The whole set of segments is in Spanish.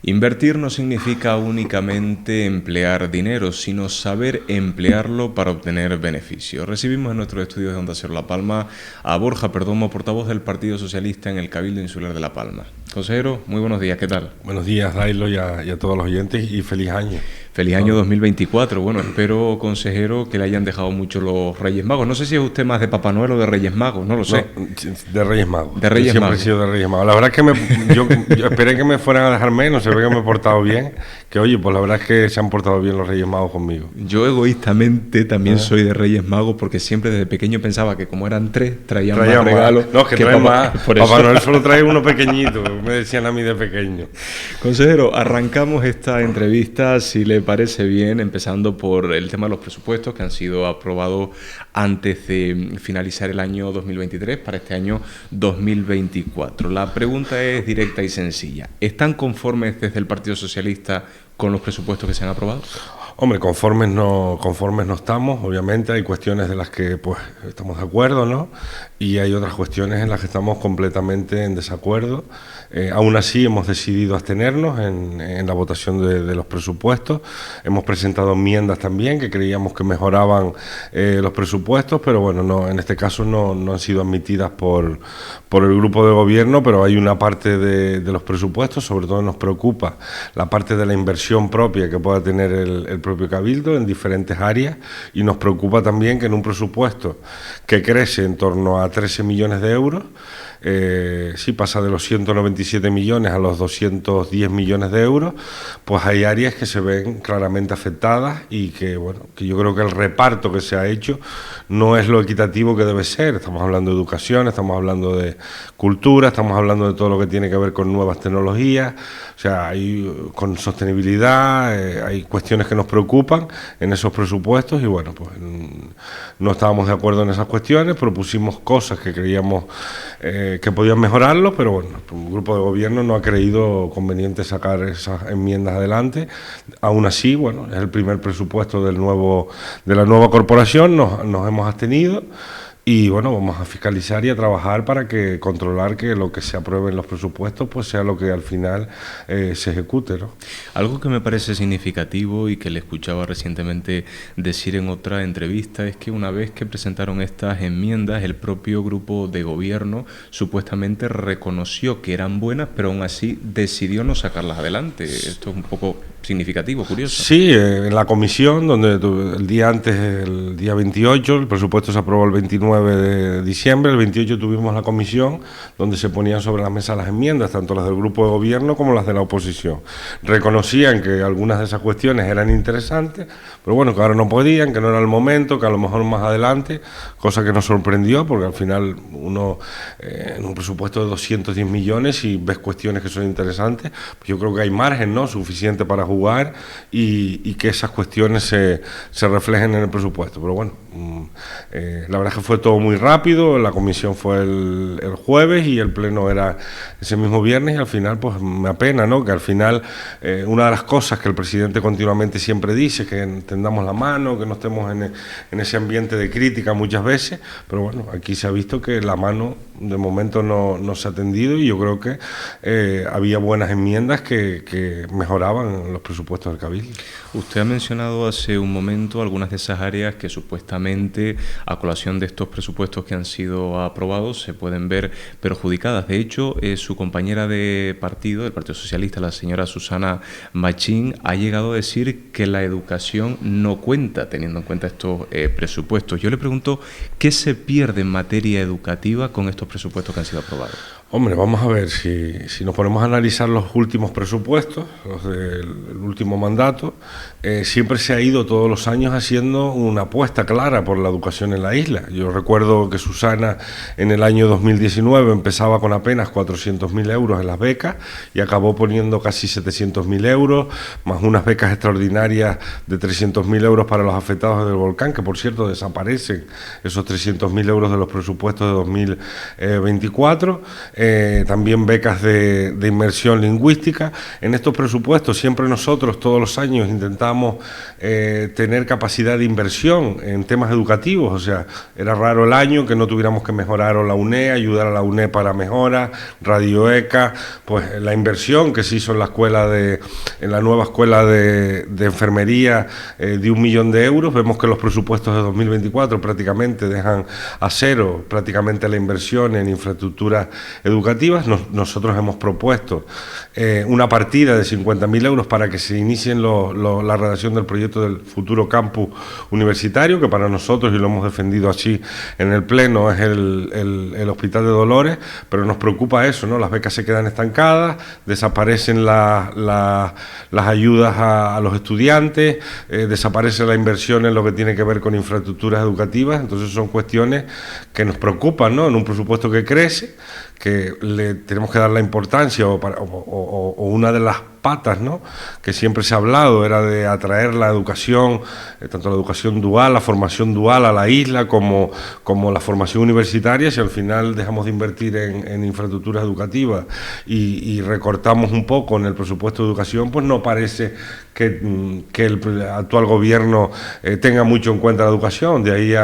Invertir no significa únicamente emplear dinero, sino saber emplearlo para obtener beneficios. Recibimos en nuestros estudios de Onda Cero La Palma a Borja Perdomo, portavoz del Partido Socialista en el Cabildo Insular de La Palma. Consejero, muy buenos días, ¿qué tal? Buenos días, Dailo, y a todos los oyentes, y feliz año. Feliz año 2024. Bueno, espero, consejero, que le hayan dejado mucho los Reyes Magos. No sé si es usted más de Papá Noel o de Reyes Magos, no lo sé. No, de Reyes Magos. De Reyes Siempre Magos. he sido de Reyes Magos. La verdad es que yo esperé que me fueran a dejar menos, se ve que me he portado bien. Que oye, pues la verdad es que se han portado bien los Reyes Magos conmigo. Yo egoístamente también soy de Reyes Magos porque siempre desde pequeño pensaba que como eran tres, traían más regalos. No, que trae más. Papá Noel solo trae uno pequeñito, me decían a mí de pequeño. Consejero, arrancamos esta entrevista, si le parece bien, empezando por el tema de los presupuestos que han sido aprobados antes de finalizar el año 2023 para este año 2024. La pregunta es directa y sencilla. ¿Están conformes desde el Partido Socialista con los presupuestos que se han aprobado? Hombre, conformes no estamos, obviamente hay cuestiones de las que pues estamos de acuerdo, ¿no? Y hay otras cuestiones en las que estamos completamente en desacuerdo. Aún así hemos decidido abstenernos en la votación de los presupuestos. Hemos presentado enmiendas también que creíamos que mejoraban los presupuestos, pero bueno, no, en este caso no han sido admitidas por el grupo de gobierno, pero hay una parte de los presupuestos, sobre todo nos preocupa la parte de la inversión propia que pueda tener el propio Cabildo en diferentes áreas, y nos preocupa también que en un presupuesto que crece en torno a 13 millones de euros, sí pasa de los 197 millones a los 210 millones de euros, pues hay áreas que se ven claramente afectadas y que, bueno, que yo creo que el reparto que se ha hecho no es lo equitativo que debe ser. Estamos hablando de educación, estamos hablando de cultura, estamos hablando de todo lo que tiene que ver con nuevas tecnologías, o sea, con sostenibilidad, hay cuestiones que nos preocupan en esos presupuestos y bueno, pues no estábamos de acuerdo en esas cuestiones, propusimos cosas que creíamos que podían mejorarlo, pero bueno, el grupo de gobierno no ha creído conveniente sacar esas enmiendas adelante. Aún así, bueno, es el primer presupuesto de la nueva corporación, nos hemos abstenido. Y bueno, vamos a fiscalizar y a trabajar para controlar que lo que se apruebe en los presupuestos pues sea lo que al final se ejecute, ¿no? Algo que me parece significativo y que le escuchaba recientemente decir en otra entrevista es que una vez que presentaron estas enmiendas, el propio grupo de gobierno supuestamente reconoció que eran buenas, pero aún así decidió no sacarlas adelante. Esto es un poco significativo, curioso. Sí, en la comisión, donde el día antes, el día 28, el presupuesto se aprobó el 29 de diciembre, el 28 tuvimos la comisión donde se ponían sobre la mesa las enmiendas, tanto las del grupo de gobierno como las de la oposición. Reconocían que algunas de esas cuestiones eran interesantes, pero bueno, que ahora no podían, que no era el momento, que a lo mejor más adelante, cosa que nos sorprendió, porque al final uno en un presupuesto de 210 millones y ves cuestiones que son interesantes, pues yo creo que hay margen, ¿no?, suficiente para jugar y que esas cuestiones se reflejen en el presupuesto. Pero bueno, la verdad es que fue todo muy rápido, la comisión fue el jueves y el pleno era ese mismo viernes, y al final pues me apena, ¿no?, que al final una de las cosas que el presidente continuamente siempre dice, que tendamos la mano, que no estemos en ese ambiente de crítica muchas veces, pero bueno, aquí se ha visto que la mano de momento no se ha tendido, y yo creo que había buenas enmiendas que mejoraban los presupuestos del Cabildo. Usted ha mencionado hace un momento algunas de esas áreas que supuestamente, a colación de estos presupuestos que han sido aprobados, se pueden ver perjudicadas. De hecho, su compañera de partido, del Partido Socialista, la señora Susana Machín, ha llegado a decir que la educación no cuenta, teniendo en cuenta estos presupuestos. Yo le pregunto, ¿qué se pierde en materia educativa con estos presupuestos que han sido aprobados? Hombre, vamos a ver, si nos ponemos a analizar los últimos presupuestos, los del último mandato, siempre se ha ido todos los años haciendo una apuesta clara por la educación en la isla. Yo recuerdo que Susana en el año 2019 empezaba con apenas 400.000 euros en las becas y acabó poniendo casi 700.000 euros, más unas becas extraordinarias de 300.000 euros para los afectados del volcán, que por cierto desaparecen esos 300.000 euros de los presupuestos de 2024. También becas de inmersión lingüística. En estos presupuestos siempre nosotros todos los años intentamos tener capacidad de inversión en temas educativos, o sea, era raro mejorar el año, que no tuviéramos que mejorar la UNE, ayudar a la UNE para mejoras, Radio ECA, pues la inversión que se hizo en la nueva escuela de enfermería de 1 millón de euros. Vemos que los presupuestos de 2024 prácticamente dejan a cero prácticamente la inversión en infraestructuras educativas. Nosotros hemos propuesto una partida de 50.000 euros para que se inicien la redacción del proyecto del futuro campus universitario, que para nosotros, y lo hemos defendido así en el Pleno, es el Hospital de Dolores, pero nos preocupa eso, ¿no? Las becas se quedan estancadas, desaparecen las ayudas a los estudiantes, desaparece la inversión en lo que tiene que ver con infraestructuras educativas. Entonces son cuestiones que nos preocupan, ¿no? En un presupuesto que crece, que le tenemos que dar la importancia, o una de las patas, ¿no?, que siempre se ha hablado, era de atraer la educación, tanto la educación dual, la formación dual a la isla, como la formación universitaria. Si al final dejamos de invertir en infraestructuras educativas y recortamos un poco en el presupuesto de educación, pues no parece que el actual gobierno tenga mucho en cuenta la educación. De ahí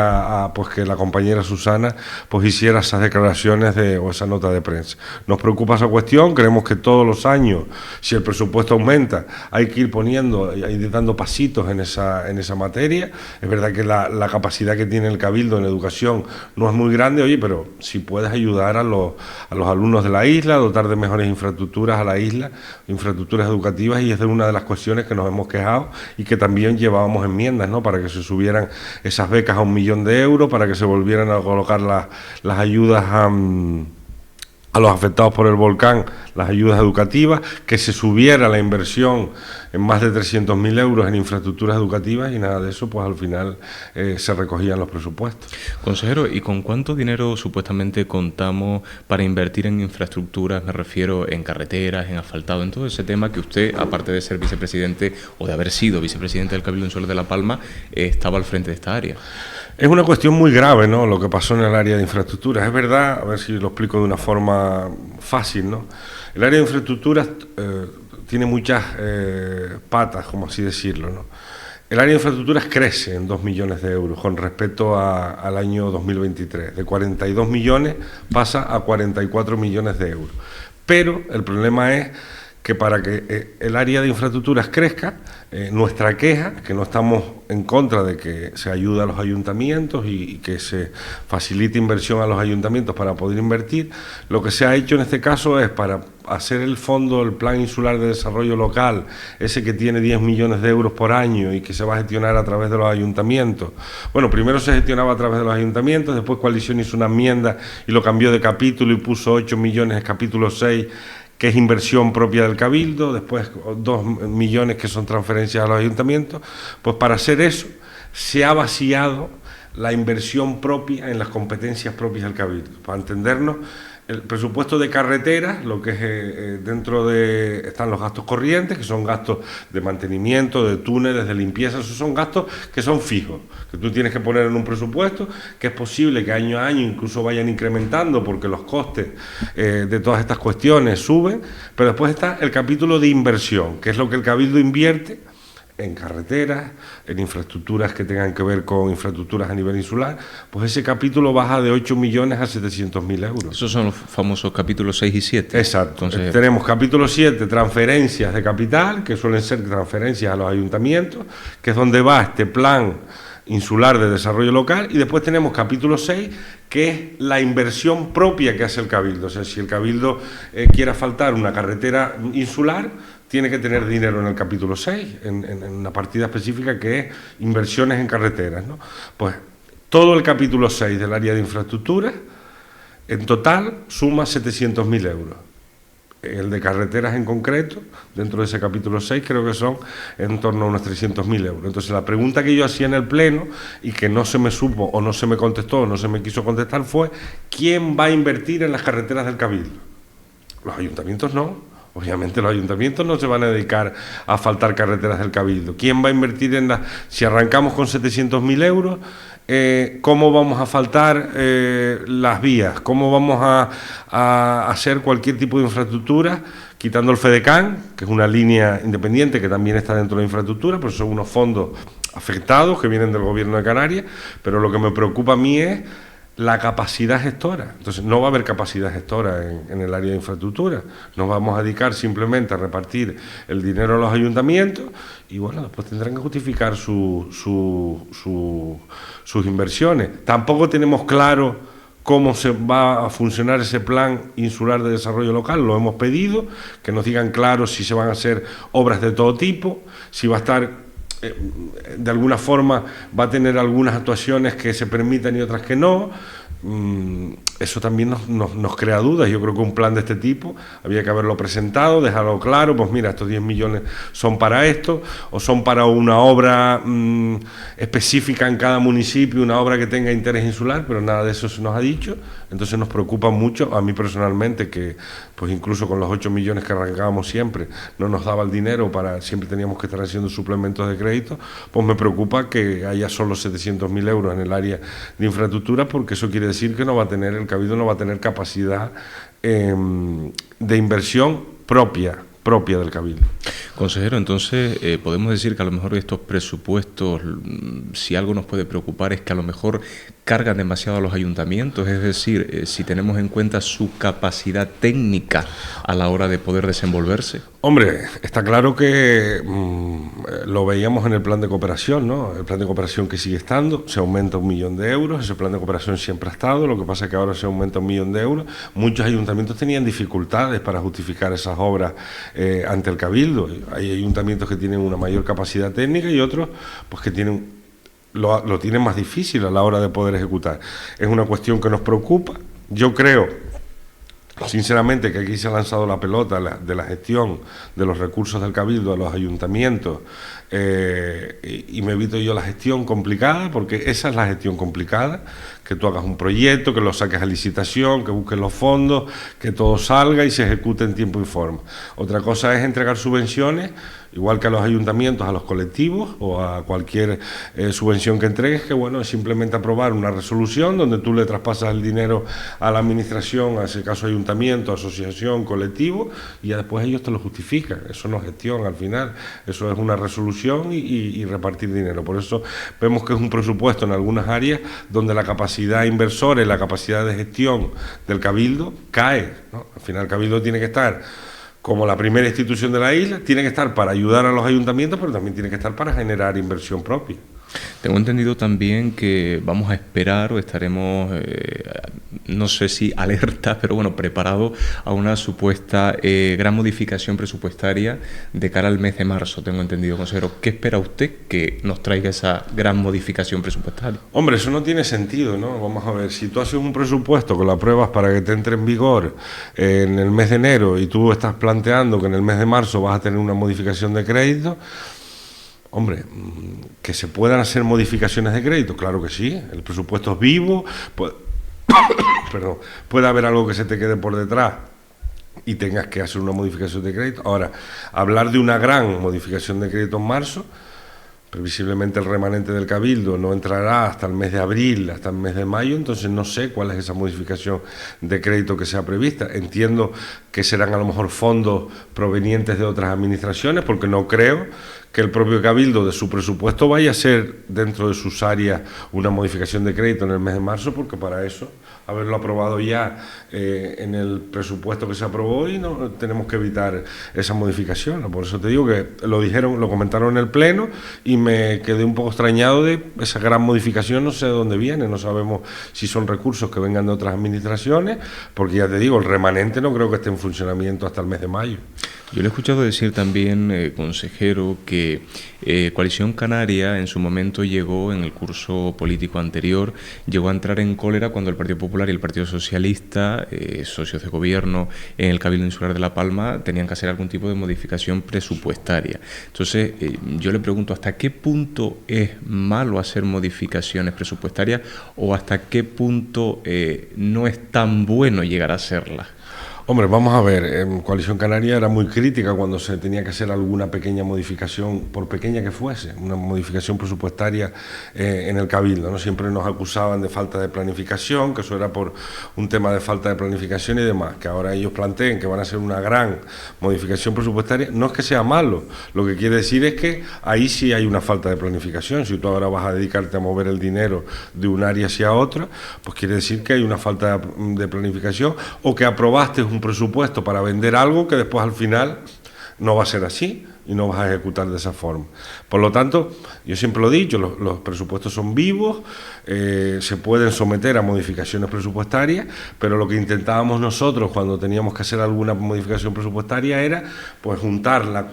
pues que la compañera Susana pues hiciera esas declaraciones o esa nota de prensa. Nos preocupa esa cuestión. Creemos que todos los años, si el presupuesto aumenta, hay que ir poniendo y dando pasitos en esa materia. Es verdad que la capacidad que tiene el Cabildo en educación no es muy grande, oye, pero si puedes ayudar a los alumnos de la isla, dotar de mejores infraestructuras a la isla, infraestructuras educativas, y es una de las cuestiones que nos hemos quejado y que también llevábamos enmiendas, ¿no?, para que se subieran esas becas a 1 millón de euros, para que se volvieran a colocar las ayudas a los afectados por el volcán, las ayudas educativas, que se subiera la inversión en más de 300.000 euros en infraestructuras educativas, y nada de eso, pues al final se recogían los presupuestos. Consejero, ¿y con cuánto dinero supuestamente contamos para invertir en infraestructuras? Me refiero en carreteras, en asfaltado, en todo ese tema que usted, aparte de ser vicepresidente o de haber sido vicepresidente del Cabildo Insular de La Palma, estaba al frente de esta área. Es una cuestión muy grave, ¿no?, lo que pasó en el área de infraestructuras. Es verdad, a ver si lo explico de una forma fácil, ¿no? El área de infraestructuras tiene muchas patas, como así decirlo, ¿no? El área de infraestructuras crece en 2 millones de euros con respecto al año 2023. De 42 millones pasa a 44 millones de euros. Pero el problema es que para que el área de infraestructuras crezca, nuestra queja, que no estamos en contra de que se ayude a los ayuntamientos y que se facilite inversión a los ayuntamientos para poder invertir, lo que se ha hecho en este caso es, para hacer el fondo, el Plan Insular de Desarrollo Local, ese que tiene 10 millones de euros por año y que se va a gestionar a través de los ayuntamientos. Bueno, primero se gestionaba a través de los ayuntamientos, después Coalición hizo una enmienda y lo cambió de capítulo y puso 8 millones en capítulo 6, que es inversión propia del Cabildo, después 2 millones que son transferencias a los ayuntamientos. Pues para hacer eso se ha vaciado la inversión propia en las competencias propias del Cabildo. Para entendernos, el presupuesto de carreteras, lo que es están los gastos corrientes, que son gastos de mantenimiento, de túneles, de limpieza. Esos son gastos que son fijos, que tú tienes que poner en un presupuesto, que es posible que año a año incluso vayan incrementando porque los costes de todas estas cuestiones suben. Pero después está el capítulo de inversión, que es lo que el Cabildo invierte en carreteras, en infraestructuras que tengan que ver con infraestructuras a nivel insular. Pues ese capítulo baja de 8 millones a 700.000 euros. Esos son los famosos capítulos 6 y 7. Exacto. Entonces, tenemos capítulo 7, transferencias de capital, que suelen ser transferencias a los ayuntamientos, que es donde va este plan insular de desarrollo local, y después tenemos capítulo 6, que es la inversión propia que hace el Cabildo. O sea, si el Cabildo quiere asfaltar una carretera insular, tiene que tener dinero en el capítulo 6, en una partida específica que es inversiones en carreteras, ¿no? Pues todo el capítulo 6 del área de infraestructura, en total, suma 700.000 euros. El de carreteras en concreto, dentro de ese capítulo 6, creo que son en torno a unos 300.000 euros. Entonces, la pregunta que yo hacía en el Pleno y que no se me supo, o no se me contestó, o no se me quiso contestar, fue: ¿quién va a invertir en las carreteras del Cabildo? Los ayuntamientos no. Obviamente los ayuntamientos no se van a dedicar a asfaltar carreteras del Cabildo. ¿Quién va a invertir en las...? Si arrancamos con 700.000 euros, ¿cómo vamos a asfaltar las vías? ¿Cómo vamos a hacer cualquier tipo de infraestructura? Quitando el FEDECAN, que es una línea independiente que también está dentro de la infraestructura, pero son unos fondos afectados que vienen del Gobierno de Canarias. Pero lo que me preocupa a mí es la capacidad gestora. Entonces no va a haber capacidad gestora en el área de infraestructura. Nos vamos a dedicar simplemente a repartir el dinero a los ayuntamientos y bueno, después tendrán que justificar sus inversiones. Tampoco tenemos claro cómo se va a funcionar ese plan insular de desarrollo local. Lo hemos pedido, que nos digan claro si se van a hacer obras de todo tipo, si va a estar de alguna forma va a tener algunas actuaciones que se permitan y otras que no. Eso también nos crea dudas. Yo creo que un plan de este tipo había que haberlo presentado, dejarlo claro, pues mira, estos 10 millones son para esto, o son para una obra específica en cada municipio, una obra que tenga interés insular, pero nada de eso se nos ha dicho. Entonces nos preocupa mucho, a mí personalmente, que pues incluso con los 8 millones que arrancábamos siempre, no nos daba el dinero siempre teníamos que estar haciendo suplementos de crédito, pues me preocupa que haya solo 700.000 euros en el área de infraestructura, porque eso quiere decir que el Cabildo no va a tener capacidad de inversión propia del Cabildo. Consejero, entonces podemos decir que a lo mejor estos presupuestos, si algo nos puede preocupar, es que a lo mejor cargan demasiado a los ayuntamientos, es decir, si tenemos en cuenta su capacidad técnica a la hora de poder desenvolverse. Hombre, está claro que lo veíamos en el plan de cooperación, ¿no? El plan de cooperación que sigue estando, se aumenta 1 millón de euros, ese plan de cooperación siempre ha estado, lo que pasa es que ahora se aumenta 1 millón de euros. Muchos ayuntamientos tenían dificultades para justificar esas obras ante el Cabildo. Hay ayuntamientos que tienen una mayor capacidad técnica y otros pues que lo tienen más difícil a la hora de poder ejecutar. Es una cuestión que nos preocupa. Yo creo, sinceramente, que aquí se ha lanzado la pelota de la gestión de los recursos del Cabildo a los ayuntamientos y me evito yo la gestión complicada, porque esa es la gestión complicada, que tú hagas un proyecto, que lo saques a licitación, que busques los fondos, que todo salga y se ejecute en tiempo y forma. Otra cosa es entregar subvenciones, igual que a los ayuntamientos, a los colectivos o a cualquier subvención que entregues, que bueno, es simplemente aprobar una resolución donde tú le traspasas el dinero a la administración, a ese caso ayuntamiento, asociación, colectivo, y ya después ellos te lo justifican. Eso no es gestión al final, eso es una resolución y repartir dinero. Por eso vemos que es un presupuesto en algunas áreas donde la capacidad inversora y la capacidad de gestión del Cabildo cae, ¿no? Al final el Cabildo tiene que estar como la primera institución de la isla, tiene que estar para ayudar a los ayuntamientos, pero también tiene que estar para generar inversión propia. Tengo entendido también que vamos a esperar o estaremos, no sé si alertas, pero bueno, preparados a una supuesta gran modificación presupuestaria de cara al mes de marzo, tengo entendido, consejero. ¿Qué espera usted que nos traiga esa gran modificación presupuestaria? Hombre, eso no tiene sentido, ¿no? Vamos a ver, si tú haces un presupuesto que lo apruebas para que te entre en vigor en el mes de enero y tú estás planteando que en el mes de marzo vas a tener una modificación de crédito, hombre, que se puedan hacer modificaciones de crédito, claro que sí, el presupuesto es vivo, puede haber algo que se te quede por detrás y tengas que hacer una modificación de crédito. Ahora, hablar de una gran modificación de crédito en marzo, previsiblemente el remanente del Cabildo no entrará hasta el mes de abril, hasta el mes de mayo, entonces no sé cuál es esa modificación de crédito que sea prevista. Entiendo que serán a lo mejor fondos provenientes de otras administraciones, porque no creo que el propio Cabildo de su presupuesto vaya a ser dentro de sus áreas una modificación de crédito en el mes de marzo, porque para eso haberlo aprobado ya en el presupuesto que se aprobó y no tenemos que evitar esa modificación, ¿no? Por eso te digo que lo comentaron en el Pleno y me quedé un poco extrañado de esa gran modificación, no sé de dónde viene, no sabemos si son recursos que vengan de otras administraciones, porque ya te digo, el remanente no creo que esté en funcionamiento hasta el mes de mayo. Yo le he escuchado decir también, consejero, que Coalición Canaria en su momento llegó, en el curso político anterior, llegó a entrar en cólera cuando el Partido Popular y el Partido Socialista, socios de gobierno en el Cabildo Insular de La Palma, tenían que hacer algún tipo de modificación presupuestaria. Entonces, yo le pregunto, ¿hasta qué punto es malo hacer modificaciones presupuestarias o hasta qué punto no es tan bueno llegar a hacerlas? Hombre, vamos a ver, en Coalición Canaria era muy crítica cuando se tenía que hacer alguna pequeña modificación, por pequeña que fuese, una modificación presupuestaria en el Cabildo, ¿no? Siempre nos acusaban de falta de planificación, que eso era por un tema de falta de planificación y demás, que ahora ellos planteen que van a hacer una gran modificación presupuestaria, no es que sea malo, lo que quiere decir es que ahí sí hay una falta de planificación. Si tú ahora vas a dedicarte a mover el dinero de un área hacia otra, pues quiere decir que hay una falta de planificación, o que aprobaste un presupuesto para vender algo que después al final no va a ser así y no vas a ejecutar de esa forma. Por lo tanto, yo siempre lo he dicho, los presupuestos son vivos, se pueden someter a modificaciones presupuestarias, pero lo que intentábamos nosotros cuando teníamos que hacer alguna modificación presupuestaria era pues juntarla,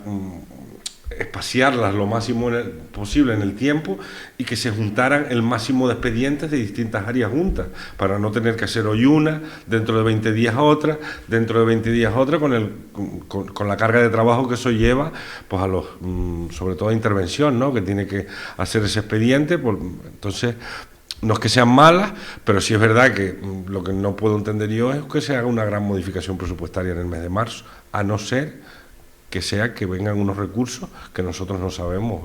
espaciarlas lo máximo posible en el tiempo y que se juntaran el máximo de expedientes de distintas áreas juntas, para no tener que hacer hoy una, dentro de 20 días otra, dentro de 20 días otra, con la carga de trabajo que eso lleva, pues a los, sobre todo a intervención, ¿no? Que tiene que hacer ese expediente, entonces. No es que sean malas, pero sí es verdad que lo que no puedo entender yo es que se haga una gran modificación presupuestaria en el mes de marzo, a no ser que sea que vengan unos recursos que nosotros no sabemos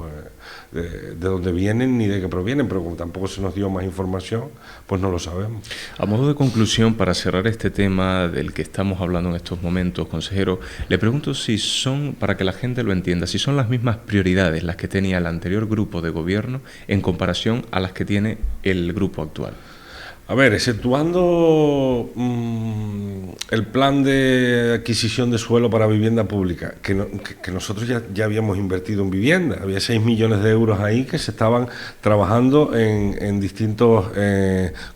de dónde vienen ni de qué provienen, pero como tampoco se nos dio más información, pues no lo sabemos. A modo de conclusión, para cerrar este tema del que estamos hablando en estos momentos, consejero, le pregunto si son, para que la gente lo entienda, si son las mismas prioridades las que tenía el anterior grupo de gobierno en comparación a las que tiene el grupo actual. A ver, exceptuando el plan de adquisición de suelo para vivienda pública, que nosotros ya habíamos invertido en vivienda, había 6 millones de euros ahí que se estaban trabajando en distintos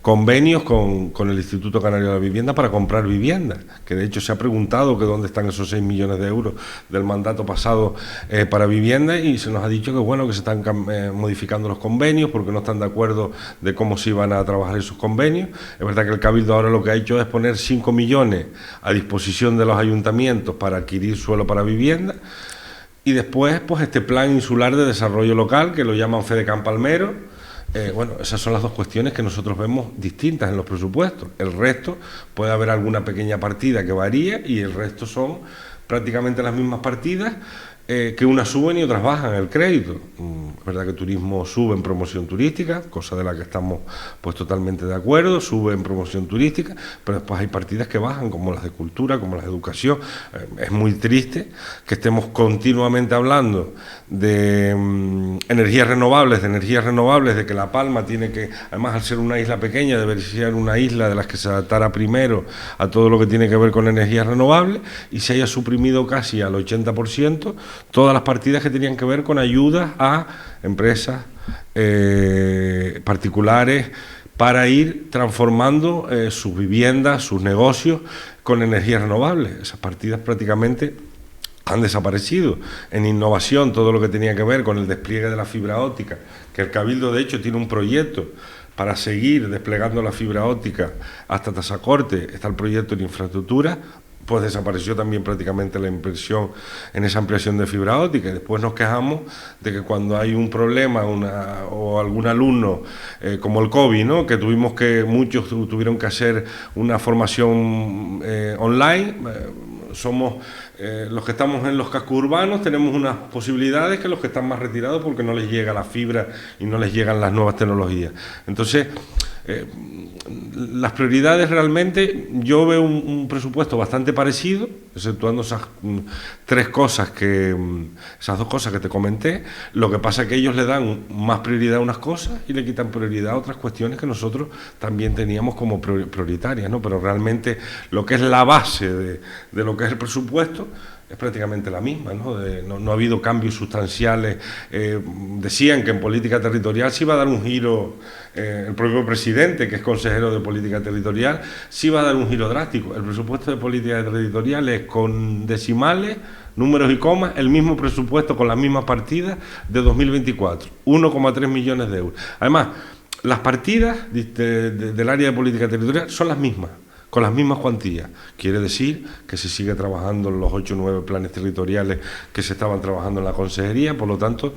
convenios con el Instituto Canario de la Vivienda para comprar vivienda, que de hecho se ha preguntado que dónde están esos 6 millones de euros del mandato pasado para vivienda, y se nos ha dicho que bueno, que se están modificando los convenios porque no están de acuerdo de cómo se iban a trabajar esos convenios. Es verdad que el Cabildo ahora lo que ha hecho es poner 5 millones a disposición de los ayuntamientos para adquirir suelo para vivienda, y después pues este plan insular de desarrollo local, que lo llaman FEDECAM Palmero. Bueno, esas son las dos cuestiones que nosotros vemos distintas en los presupuestos. El resto puede haber alguna pequeña partida que varía, y el resto son prácticamente las mismas partidas, que unas suben y otras bajan el crédito. Es verdad que turismo sube en promoción turística, cosa de la que estamos pues totalmente de acuerdo, sube en promoción turística, pero después hay partidas que bajan, como las de cultura, como las de educación. Es muy triste que estemos continuamente hablando de energías renovables, de que La Palma tiene que, además al ser una isla pequeña, debería ser una isla de las que se adaptara primero a todo lo que tiene que ver con energías renovables, y se haya suprimido casi al 80% todas las partidas que tenían que ver con ayudas a empresas particulares para ir transformando sus viviendas, sus negocios con energías renovables. Esas partidas prácticamente han desaparecido. En innovación, todo lo que tenía que ver con el despliegue de la fibra óptica, que el Cabildo de hecho tiene un proyecto para seguir desplegando la fibra óptica hasta Tazacorte, está el proyecto de infraestructura, pues desapareció también prácticamente la inversión en esa ampliación de fibra óptica. Y después nos quejamos de que cuando hay un problema o algún alumno, como el COVID, ¿no? Que muchos tuvieron que hacer una formación online, somos los que estamos en los cascos urbanos, tenemos unas posibilidades que los que están más retirados, porque no les llega la fibra y no les llegan las nuevas tecnologías. Entonces, las prioridades realmente, yo veo un presupuesto bastante parecido, exceptuando esas dos cosas que te comenté. Lo que pasa es que ellos le dan más prioridad a unas cosas y le quitan prioridad a otras cuestiones que nosotros también teníamos como prioritarias, ¿no? Pero realmente lo que es la base de lo que es el presupuesto es prácticamente la misma, ¿no? No ha habido cambios sustanciales. Decían que en política territorial se iba a dar un giro, el propio presidente, que es consejero de política territorial, sí iba a dar un giro drástico. El presupuesto de política territorial es con decimales, números y comas, el mismo presupuesto con las mismas partidas de 2024, 1,3 millones de euros. Además, las partidas del área de política territorial son las mismas, con las mismas cuantías. Quiere decir que se sigue trabajando en los 8 o 9 planes territoriales que se estaban trabajando en la consejería. Por lo tanto,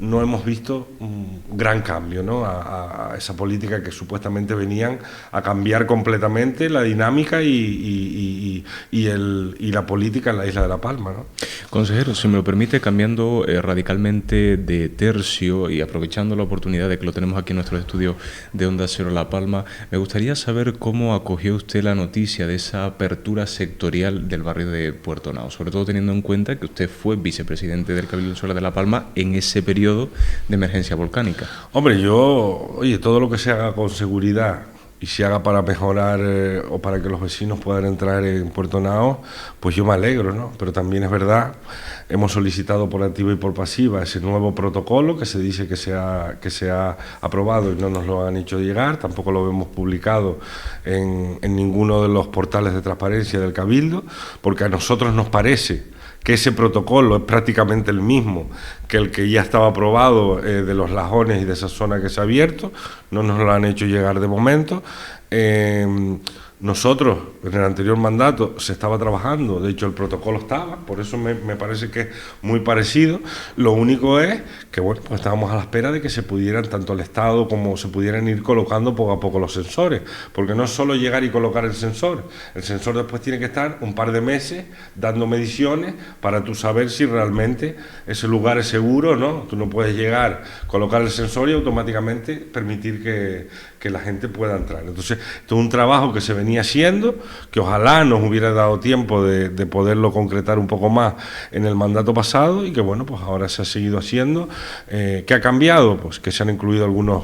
no hemos visto un gran cambio, ¿no? A esa política que supuestamente venían a cambiar completamente la dinámica y la política en la isla de La Palma, ¿no? Consejero, si me lo permite, cambiando radicalmente de tercio y aprovechando la oportunidad de que lo tenemos aquí en nuestro estudio de Onda Cero La Palma, me gustaría saber cómo acogió usted la noticia de esa apertura sectorial del barrio de Puerto Nao, sobre todo teniendo en cuenta que usted fue vicepresidente del Cabildo Insular de La Palma en ese periodo de emergencia volcánica. Hombre, oye, todo lo que se haga con seguridad y se haga para mejorar o para que los vecinos puedan entrar en Puerto Nao, pues yo me alegro, ¿no? Pero también es verdad, hemos solicitado por activa y por pasiva ese nuevo protocolo que se dice que se ha aprobado y no nos lo han hecho llegar, tampoco lo hemos publicado en ninguno de los portales de transparencia del Cabildo, porque a nosotros nos parece que ese protocolo es prácticamente el mismo que el que ya estaba aprobado de los lajones y de esa zona que se ha abierto, no nos lo han hecho llegar de momento. Nosotros, en el anterior mandato, se estaba trabajando, de hecho el protocolo estaba, por eso me parece que es muy parecido. Lo único es que, bueno, pues estábamos a la espera de que se pudieran, tanto el Estado como se pudieran ir colocando poco a poco los sensores, porque no es solo llegar y colocar el sensor después tiene que estar un par de meses dando mediciones para tú saber si realmente ese lugar es seguro o no. Tú no puedes llegar, colocar el sensor y automáticamente permitir que la gente pueda entrar. Entonces, esto es un trabajo que se venía haciendo, que ojalá nos hubiera dado tiempo de poderlo concretar un poco más en el mandato pasado y que, bueno, pues ahora se ha seguido haciendo. ¿Qué ha cambiado? Pues que se han incluido algunas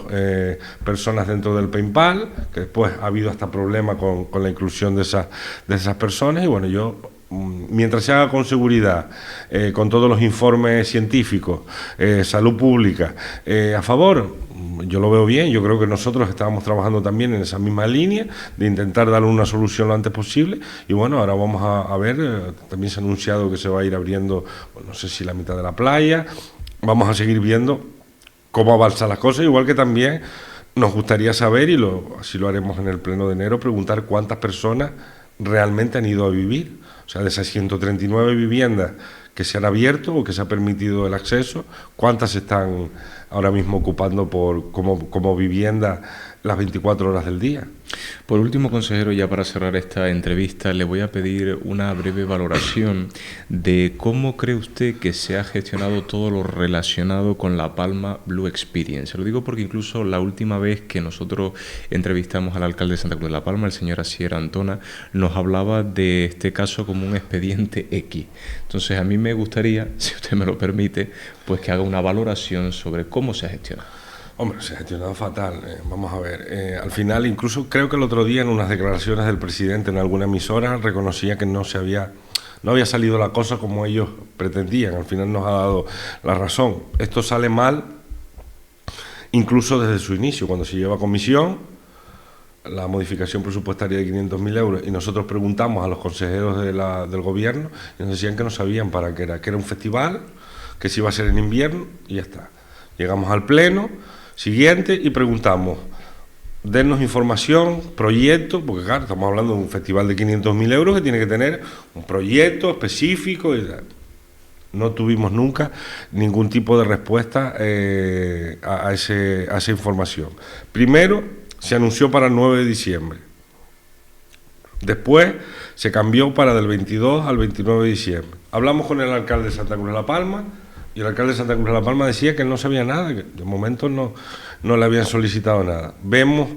personas dentro del PayPal, que después ha habido hasta problema con la inclusión de esas personas y, bueno, mientras se haga con seguridad, con todos los informes científicos, salud pública, a favor, yo lo veo bien. Yo creo que nosotros estábamos trabajando también en esa misma línea de intentar darle una solución lo antes posible y bueno, ahora vamos a ver, también se ha anunciado que se va a ir abriendo, bueno, no sé si la mitad de la playa, vamos a seguir viendo cómo avanzan las cosas, igual que también nos gustaría saber, y así lo haremos en el pleno de enero, preguntar cuántas personas realmente han ido a vivir. O sea, de esas 139 viviendas que se han abierto o que se ha permitido el acceso, ¿cuántas están ahora mismo ocupando como vivienda las 24 horas del día? Por último, consejero, ya para cerrar esta entrevista, le voy a pedir una breve valoración de cómo cree usted que se ha gestionado todo lo relacionado con La Palma Blue Experience. Se lo digo porque incluso la última vez que nosotros entrevistamos al alcalde de Santa Cruz de La Palma, el señor Asier Antona, nos hablaba de este caso como un expediente X. Entonces, a mí me gustaría, si usted me lo permite, pues que haga una valoración sobre cómo se ha gestionado. Hombre, se ha gestionado fatal. Vamos a ver, al final, incluso creo que el otro día en unas declaraciones del presidente en alguna emisora reconocía que no había salido la cosa como ellos pretendían. Al final nos ha dado la razón. Esto sale mal incluso desde su inicio, cuando se lleva a comisión la modificación presupuestaria de 500.000 euros y nosotros preguntamos a los consejeros del gobierno y nos decían que no sabían para qué era, que era un festival, que se iba a hacer en invierno y ya está. Llegamos al pleno siguiente y preguntamos, dennos información, proyecto, porque claro, estamos hablando de un festival de 500.000 euros que tiene que tener un proyecto específico. No tuvimos nunca ningún tipo de respuesta a esa información. Primero se anunció para el 9 de diciembre, después se cambió para del 22 al 29 de diciembre. Hablamos con el alcalde de Santa Cruz de La Palma, y el alcalde de Santa Cruz de La Palma decía que no sabía nada, que de momento no le habían solicitado nada. Vemos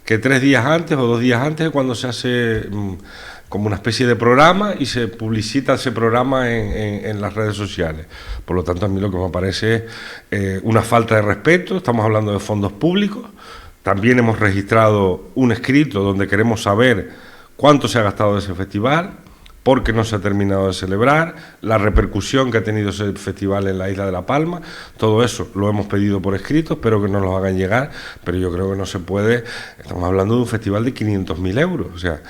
que 3 días antes o 2 días antes es cuando se hace como una especie de programa y se publicita ese programa en las redes sociales. Por lo tanto, a mí lo que me parece es una falta de respeto. Estamos hablando de fondos públicos. También hemos registrado un escrito donde queremos saber cuánto se ha gastado de ese festival, por qué no se ha terminado de celebrar, la repercusión que ha tenido ese festival en la isla de La Palma. Todo eso lo hemos pedido por escrito, espero que nos lo hagan llegar, pero yo creo que no se puede. Estamos hablando de un festival de 500.000 euros. O sea,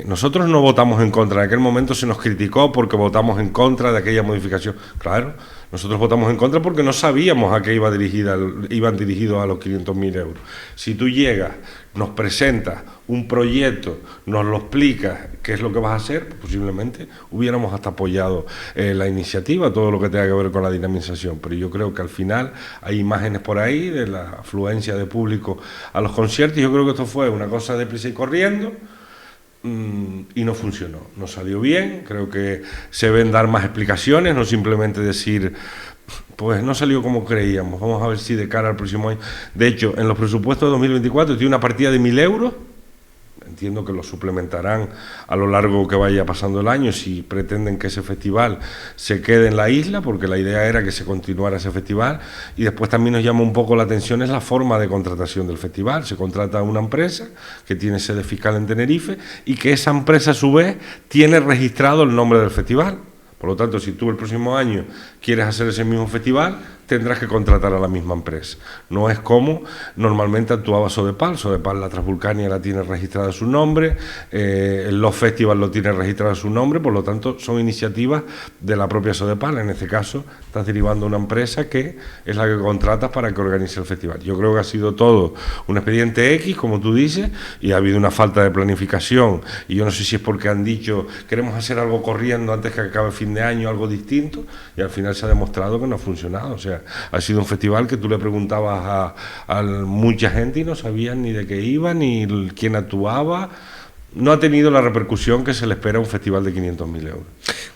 nosotros no votamos en contra. En aquel momento se nos criticó porque votamos en contra de aquella modificación. Claro, nosotros votamos en contra porque no sabíamos a qué iban dirigidos a los 500.000 euros. Si tú llegas, nos presentas un proyecto, nos lo explicas, qué es lo que vas a hacer, pues posiblemente hubiéramos hasta apoyado la iniciativa, todo lo que tenga que ver con la dinamización. Pero yo creo que al final hay imágenes por ahí de la afluencia de público a los conciertos, y yo creo que esto fue una cosa de prisa y corriendo, y no funcionó, no salió bien. Creo que se deben dar más explicaciones, no simplemente decir, pues no salió como creíamos, vamos a ver si de cara al próximo año. De hecho, en los presupuestos de 2024 tiene una partida de 1.000 euros, entiendo que lo suplementarán a lo largo que vaya pasando el año si pretenden que ese festival se quede en la isla, porque la idea era que se continuara ese festival. Y después también nos llama un poco la atención es la forma de contratación del festival. Se contrata a una empresa que tiene sede fiscal en Tenerife y que esa empresa a su vez tiene registrado el nombre del festival. Por lo tanto, si tú el próximo año quieres hacer ese mismo festival, tendrás que contratar a la misma empresa. No es como normalmente actuaba Sodepal. Sodepal, la Transvulcania, la tiene registrada a su nombre, el Love Festival lo tiene registrado a su nombre, por lo tanto son iniciativas de la propia Sodepal. En este caso estás derivando a una empresa que es la que contratas para que organice el festival. Yo creo que ha sido todo un expediente X, como tú dices, y ha habido una falta de planificación, y yo no sé si es porque han dicho queremos hacer algo corriendo antes que acabe fin de año, algo distinto, y al final se ha demostrado que no ha funcionado. O sea, ha sido un festival que tú le preguntabas a mucha gente y no sabían ni de qué iba, ni quién actuaba. No ha tenido la repercusión que se le espera a un festival de 500.000 euros.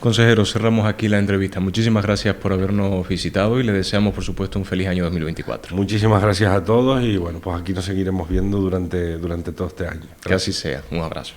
Consejero, cerramos aquí la entrevista. Muchísimas gracias por habernos visitado y le deseamos, por supuesto, un feliz año 2024. Muchísimas gracias a todos y bueno, pues aquí nos seguiremos viendo durante todo este año. Gracias. Que así sea. Un abrazo.